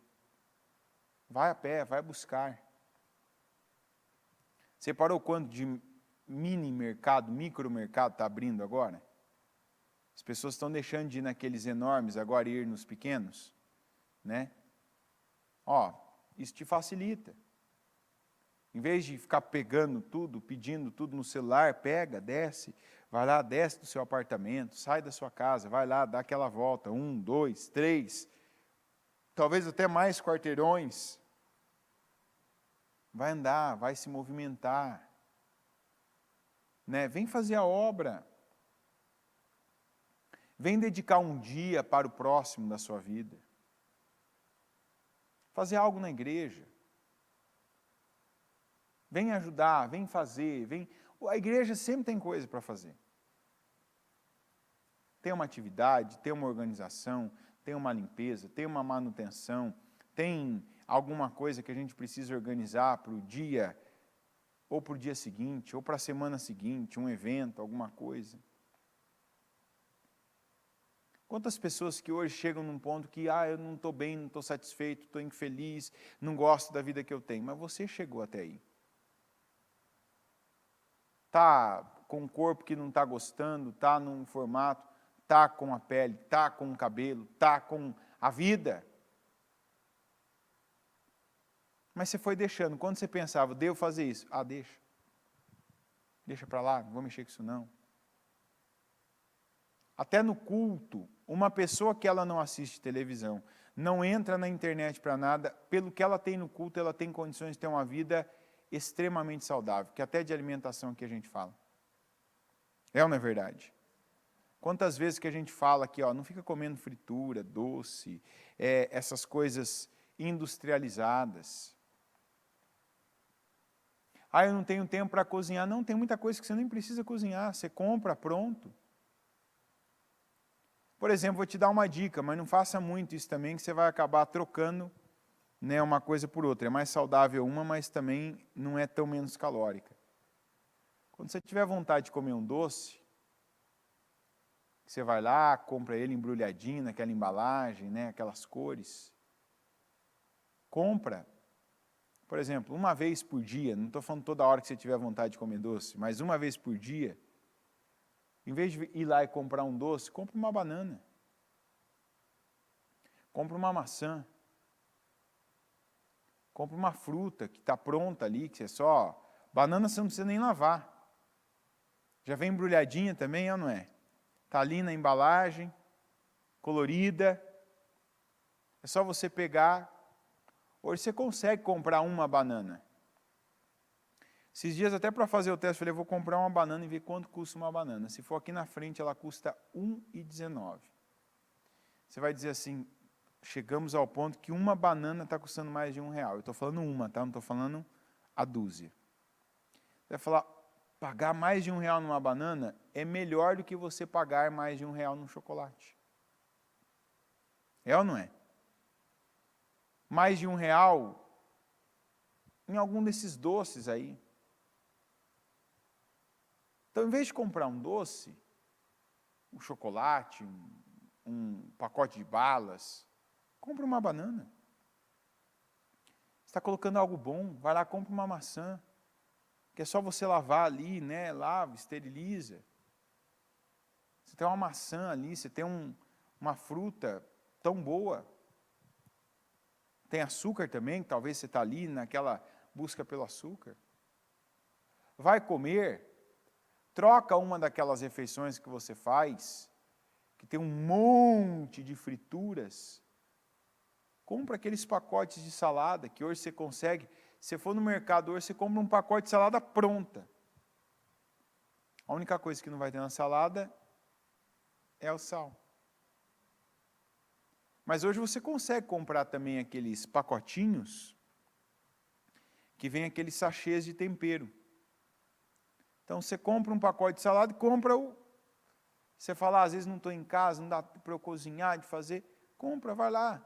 vai a pé, vai buscar. Você parou quanto de mini mercado, micro mercado está abrindo agora? As pessoas estão deixando de ir naqueles enormes, agora ir nos pequenos, né? Ó, isso te facilita. Em vez de ficar pegando tudo, pedindo tudo no celular, pega, desce, vai lá, desce do seu apartamento, sai da sua casa, vai lá, dá aquela volta, 1, 2, 3, talvez até mais quarteirões. Vai andar, vai se movimentar. Né? Vem fazer a obra. Vem dedicar um dia para o próximo da sua vida. Fazer algo na igreja. Vem ajudar, vem fazer, vem. A igreja sempre tem coisa para fazer. Tem uma atividade, tem uma organização, tem uma limpeza, tem uma manutenção, tem alguma coisa que a gente precisa organizar para o dia, ou para o dia seguinte, ou para a semana seguinte, um evento, alguma coisa. Quantas pessoas que hoje chegam num ponto que, eu não estou bem, não estou satisfeito, estou infeliz, não gosto da vida que eu tenho, mas você chegou até aí. Está com um corpo que não está gostando, está num formato, está com a pele, está com o cabelo, está com a vida. Mas você foi deixando. Quando você pensava, devo fazer isso? Deixa. Deixa para lá, não vou mexer com isso não. Até no culto, uma pessoa que ela não assiste televisão, não entra na internet para nada, pelo que ela tem no culto, ela tem condições de ter uma vida extremamente saudável, que até de alimentação que a gente fala. É ou não é verdade? Quantas vezes que a gente fala aqui, não fica comendo fritura, doce, essas coisas industrializadas. Eu não tenho tempo para cozinhar. Não, tem muita coisa que você nem precisa cozinhar, você compra pronto. Por exemplo, vou te dar uma dica, mas não faça muito isso também, que você vai acabar trocando, né, uma coisa por outra. É mais saudável uma, mas também não é tão menos calórica. Quando você tiver vontade de comer um doce, você vai lá, compra ele embrulhadinho naquela embalagem, né, aquelas cores. Compra. Por exemplo, uma vez por dia, não estou falando toda hora que você tiver vontade de comer doce, mas uma vez por dia, em vez de ir lá e comprar um doce, compra uma banana. Compra uma maçã. Compra uma fruta que está pronta ali, que é só... Banana você não precisa nem lavar. Já vem embrulhadinha também, ou não é? Está ali na embalagem, colorida. É só você pegar. Hoje você consegue comprar uma banana. Esses dias, até para fazer o teste, eu falei, vou comprar uma banana e ver quanto custa uma banana. Se for aqui na frente, ela custa R$1,19. Você vai dizer assim, chegamos ao ponto que uma banana está custando mais de R$1. Eu estou falando uma, tá? Não estou falando a dúzia. Você vai falar, pagar mais de R$1 numa banana é melhor do que você pagar mais de R$1 num chocolate. É ou não é? Mais de R$1 em algum desses doces aí. Então, em vez de comprar um doce, um chocolate, um pacote de balas, compra uma banana. Você está colocando algo bom, vai lá, compra uma maçã, que é só você lavar ali, né? Lava, esteriliza. Você tem uma maçã ali, você tem uma fruta tão boa. Tem açúcar também, talvez você está ali naquela busca pelo açúcar. Vai comer, troca uma daquelas refeições que você faz, que tem um monte de frituras. Compra aqueles pacotes de salada, que hoje você consegue. Se você for no mercado hoje, você compra um pacote de salada pronta. A única coisa que não vai ter na salada é o sal. Mas hoje você consegue comprar também aqueles pacotinhos que vem aqueles sachês de tempero. Então você compra um pacote de salada e compra Você fala, às vezes não estou em casa, não dá para eu cozinhar, de fazer. Compra, vai lá.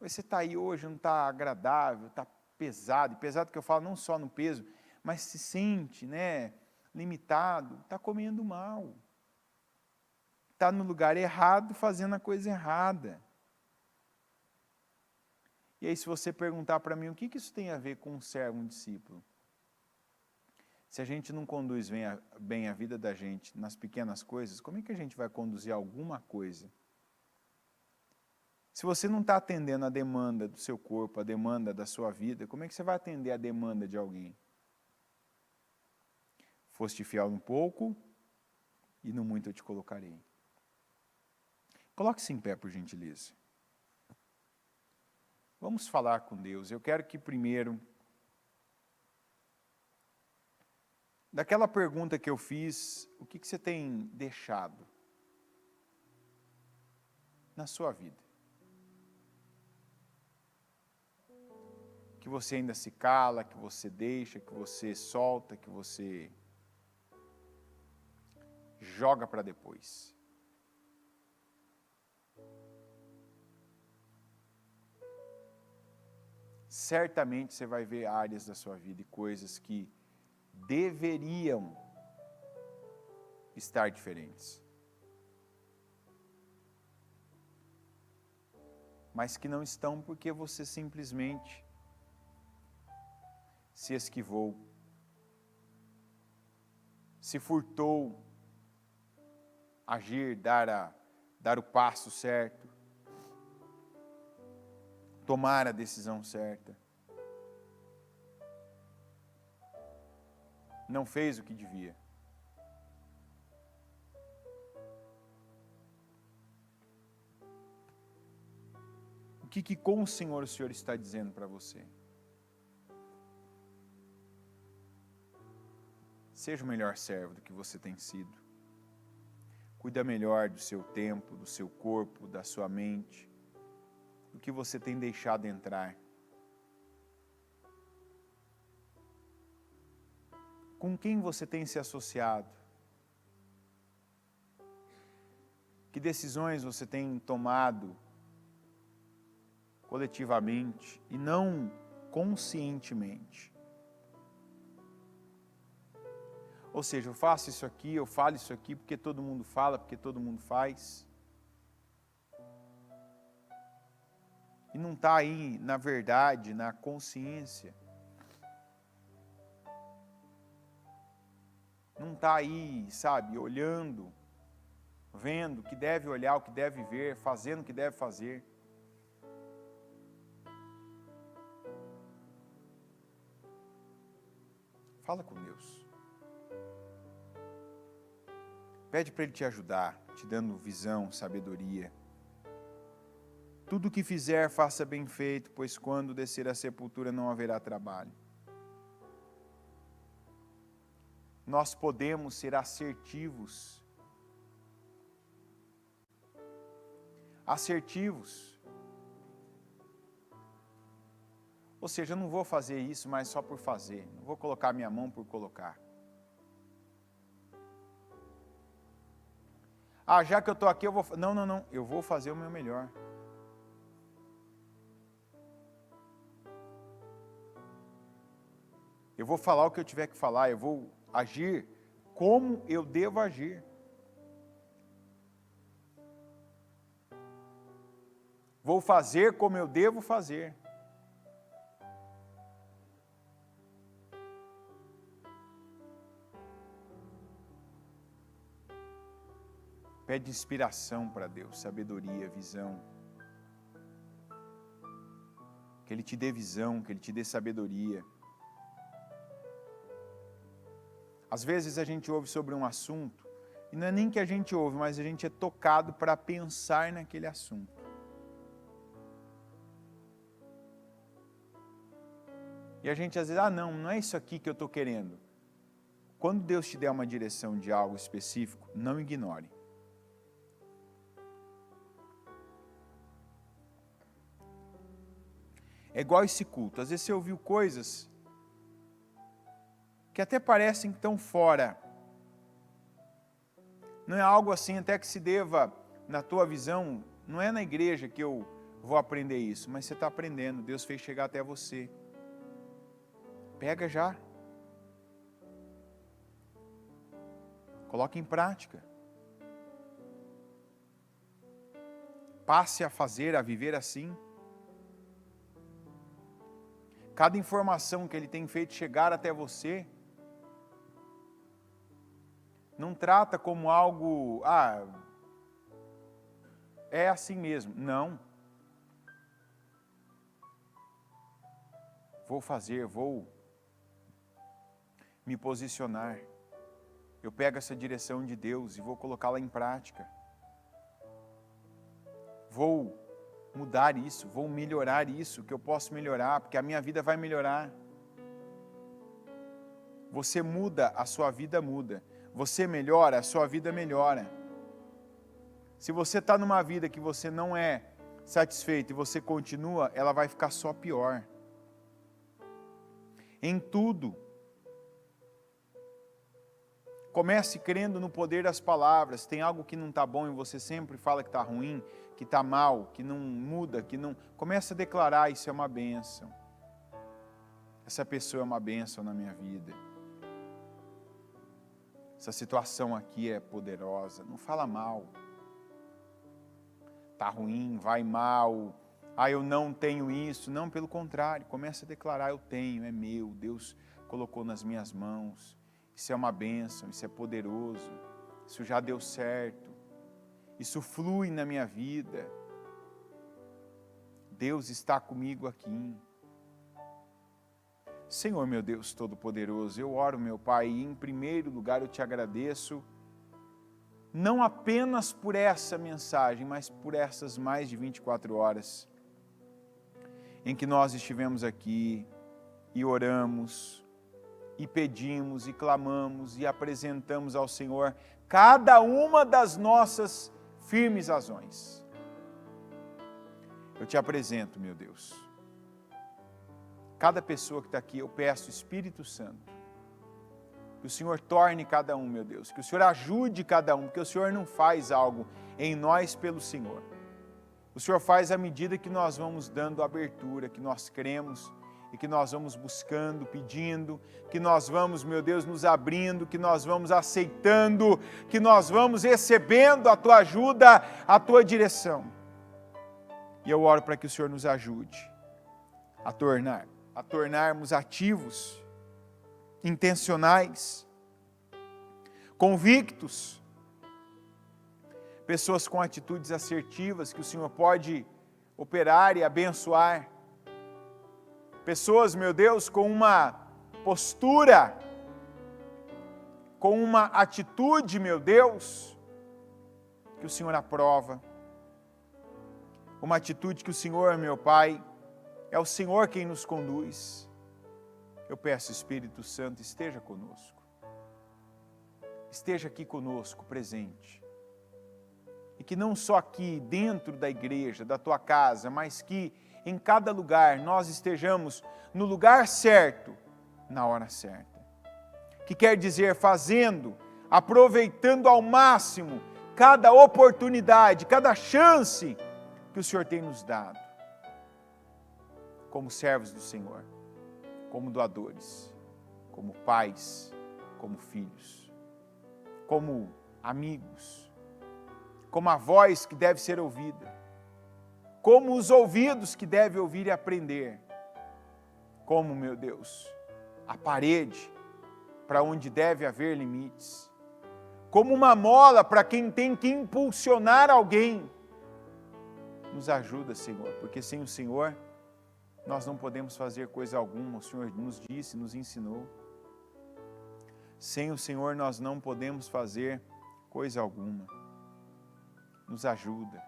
Você está aí hoje, não está agradável, está pesado. E pesado que eu falo não só no peso, mas se sente, né, limitado, está comendo mal. Está no lugar errado, fazendo a coisa errada. E aí, se você perguntar para mim, o que isso tem a ver com um servo, um discípulo? Se a gente não conduz bem a vida da gente nas pequenas coisas, como é que a gente vai conduzir alguma coisa? Se você não está atendendo a demanda do seu corpo, a demanda da sua vida, como é que você vai atender a demanda de alguém? Foste fiel no pouco, e no muito eu te colocarei. Coloque-se em pé, por gentileza. Vamos falar com Deus. Eu quero que primeiro, daquela pergunta que eu fiz, o que você tem deixado na sua vida? Que você ainda se cala, que você deixa, que você solta, que você joga para depois. Certamente você vai ver áreas da sua vida e coisas que deveriam estar diferentes, mas que não estão porque você simplesmente se esquivou, se furtou agir, dar o passo certo, tomar a decisão certa. Não fez o que devia. O que com o Senhor está dizendo para você? Seja o melhor servo do que você tem sido. Cuida melhor do seu tempo, do seu corpo, da sua mente, do que você tem deixado entrar. Com quem você tem se associado? Que decisões você tem tomado coletivamente e não conscientemente? Ou seja, eu faço isso aqui, eu falo isso aqui porque todo mundo fala, porque todo mundo faz. E não está aí, na verdade, na consciência. Não está aí, sabe, olhando, vendo o que deve olhar, o que deve ver, fazendo o que deve fazer. Fala com Deus. Pede para Ele te ajudar, te dando visão, sabedoria. Tudo o que fizer, faça bem feito, pois quando descer a sepultura não haverá trabalho. Nós podemos ser assertivos. Assertivos. Ou seja, eu não vou fazer isso, mas só por fazer. Não vou colocar minha mão por colocar. Ah, já que eu estou aqui, eu vou... Não. Eu vou fazer o meu melhor. Eu vou falar o que eu tiver que falar. Eu vou agir como eu devo agir. Vou fazer como eu devo fazer. Pede inspiração para Deus, sabedoria, visão. Que Ele te dê visão, que Ele te dê sabedoria. Às vezes a gente ouve sobre um assunto, e não é nem que a gente ouve, mas a gente é tocado para pensar naquele assunto. E a gente às vezes, não é isso aqui que eu estou querendo. Quando Deus te der uma direção de algo específico, não ignore. É igual esse culto. Às vezes você ouviu coisas que até parecem que estão fora. Não é algo assim até que se deva, na tua visão, não é na igreja que eu vou aprender isso, mas você está aprendendo, Deus fez chegar até você. Pega já. Coloque em prática. Passe a fazer, a viver assim. Cada informação que Ele tem feito chegar até você, não trata como algo, é assim mesmo. Não. Vou fazer, vou me posicionar. Eu pego essa direção de Deus e vou colocá-la em prática. Vou mudar isso, vou melhorar isso, que eu posso melhorar, porque a minha vida vai melhorar. Você muda, a sua vida muda. Você melhora, a sua vida melhora. Se você está numa vida que você não é satisfeito e você continua, ela vai ficar só pior. Em tudo. Comece crendo no poder das palavras. Tem algo que não está bom e você sempre fala que está ruim, que está mal, que não muda, que não... Comece a declarar, isso é uma bênção. Essa pessoa é uma bênção na minha vida. Essa situação aqui é poderosa. Não fala mal. Está ruim, vai mal. Eu não tenho isso. Não, pelo contrário. Comece a declarar, eu tenho, é meu. Deus colocou nas minhas mãos. Isso é uma bênção, isso é poderoso. Isso já deu certo. Isso flui na minha vida. Deus está comigo aqui. Senhor, meu Deus Todo-Poderoso, eu oro, meu Pai, e em primeiro lugar eu te agradeço, não apenas por essa mensagem, mas por essas mais de 24 horas, em que nós estivemos aqui e oramos, e pedimos, e clamamos, e apresentamos ao Senhor cada uma das nossas firmes razões. Eu te apresento, meu Deus. Cada pessoa que está aqui, eu peço, Espírito Santo, que o Senhor torne cada um, meu Deus, que o Senhor ajude cada um, porque o Senhor não faz algo em nós pelo Senhor. O Senhor faz à medida que nós vamos dando abertura, que nós cremos e que nós vamos buscando, pedindo, que nós vamos, meu Deus, nos abrindo, que nós vamos aceitando, que nós vamos recebendo a Tua ajuda, a Tua direção. E eu oro para que o Senhor nos ajude a tornarmos ativos, intencionais, convictos, pessoas com atitudes assertivas que o Senhor pode operar e abençoar, pessoas, meu Deus, com uma postura, com uma atitude, meu Deus, que o Senhor aprova, uma atitude que o Senhor, meu Pai, é o Senhor quem nos conduz. Eu peço, Espírito Santo, esteja conosco. Esteja aqui conosco, presente. E que não só aqui dentro da igreja, da tua casa, mas que em cada lugar nós estejamos no lugar certo, na hora certa. Que quer dizer fazendo, aproveitando ao máximo cada oportunidade, cada chance que o Senhor tem nos dado. Como servos do Senhor, como doadores, como pais, como filhos, como amigos, como a voz que deve ser ouvida, como os ouvidos que devem ouvir e aprender, como, meu Deus, a parede para onde deve haver limites, como uma mola para quem tem que impulsionar alguém. Nos ajuda, Senhor, porque sem o Senhor nós não podemos fazer coisa alguma. O Senhor nos disse, nos ensinou. Sem o Senhor nós não podemos fazer coisa alguma. Nos ajuda,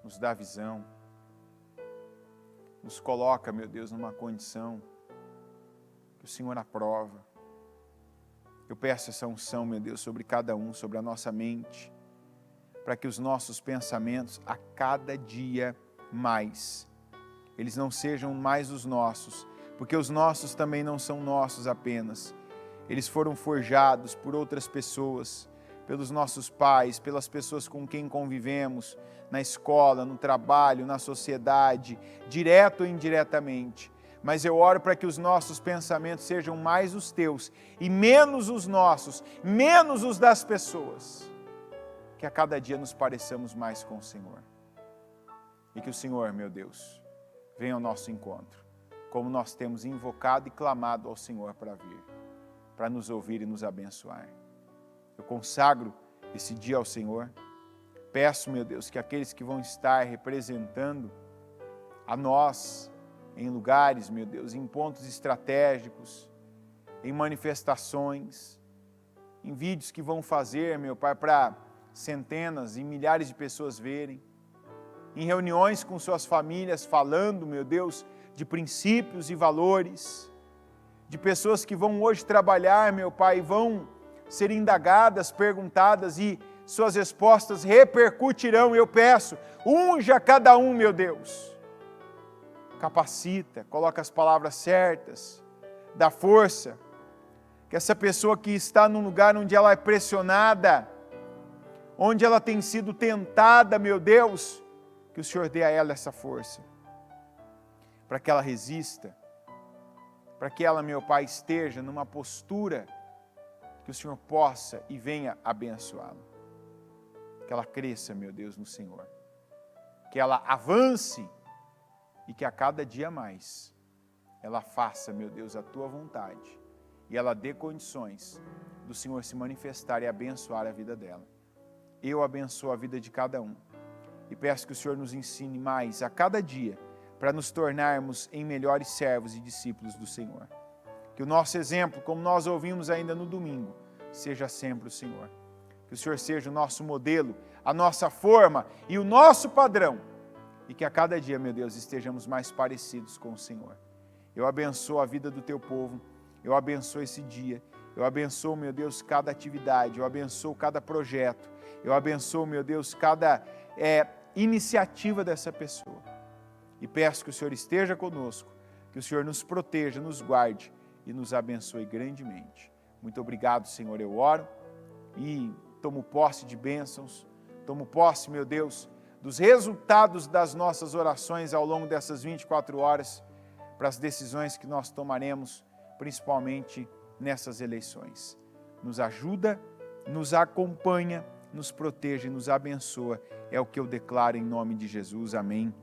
nos dá visão, nos coloca, meu Deus, numa condição que o Senhor aprova. Eu peço essa unção, meu Deus, sobre cada um, sobre a nossa mente, para que os nossos pensamentos, a cada dia mais, eles não sejam mais os nossos, porque os nossos também não são nossos apenas. Eles foram forjados por outras pessoas, pelos nossos pais, pelas pessoas com quem convivemos, na escola, no trabalho, na sociedade, direto ou indiretamente. Mas eu oro para que os nossos pensamentos sejam mais os teus e menos os nossos, menos os das pessoas. Que a cada dia nos pareçamos mais com o Senhor. E que o Senhor, meu Deus, venha ao nosso encontro, como nós temos invocado e clamado ao Senhor para vir, para nos ouvir e nos abençoar. Eu consagro esse dia ao Senhor. Peço, meu Deus, que aqueles que vão estar representando a nós em lugares, meu Deus, em pontos estratégicos, em manifestações, em vídeos que vão fazer, meu Pai, para centenas e milhares de pessoas verem, em reuniões com suas famílias, falando, meu Deus, de princípios e valores, de pessoas que vão hoje trabalhar, meu Pai, e vão ser indagadas, perguntadas e suas respostas repercutirão. Eu peço, unja cada um, meu Deus. Capacita, coloca as palavras certas, dá força. Que essa pessoa que está num lugar onde ela é pressionada, onde ela tem sido tentada, meu Deus, que o Senhor dê a ela essa força, para que ela resista, para que ela, meu Pai, esteja numa postura que o Senhor possa e venha abençoá-la. Que ela cresça, meu Deus, no Senhor. Que ela avance e que a cada dia mais ela faça, meu Deus, a Tua vontade e ela dê condições do Senhor se manifestar e abençoar a vida dela. Eu abençoo a vida de cada um e peço que o Senhor nos ensine mais a cada dia para nos tornarmos em melhores servos e discípulos do Senhor. Que o nosso exemplo, como nós ouvimos ainda no domingo, seja sempre o Senhor. Que o Senhor seja o nosso modelo, a nossa forma e o nosso padrão. E que a cada dia, meu Deus, estejamos mais parecidos com o Senhor. Eu abençoo a vida do Teu povo, eu abençoo esse dia, eu abençoo, meu Deus, cada atividade, eu abençoo cada projeto, eu abençoo, meu Deus, cada iniciativa dessa pessoa. E peço que o Senhor esteja conosco, que o Senhor nos proteja, nos guarde e nos abençoe grandemente. Muito obrigado, Senhor, eu oro e tomo posse de bênçãos, tomo posse, meu Deus, dos resultados das nossas orações ao longo dessas 24 horas, para as decisões que nós tomaremos, principalmente nessas eleições. Nos ajuda, nos acompanha, nos protege e nos abençoa. É o que eu declaro em nome de Jesus. Amém.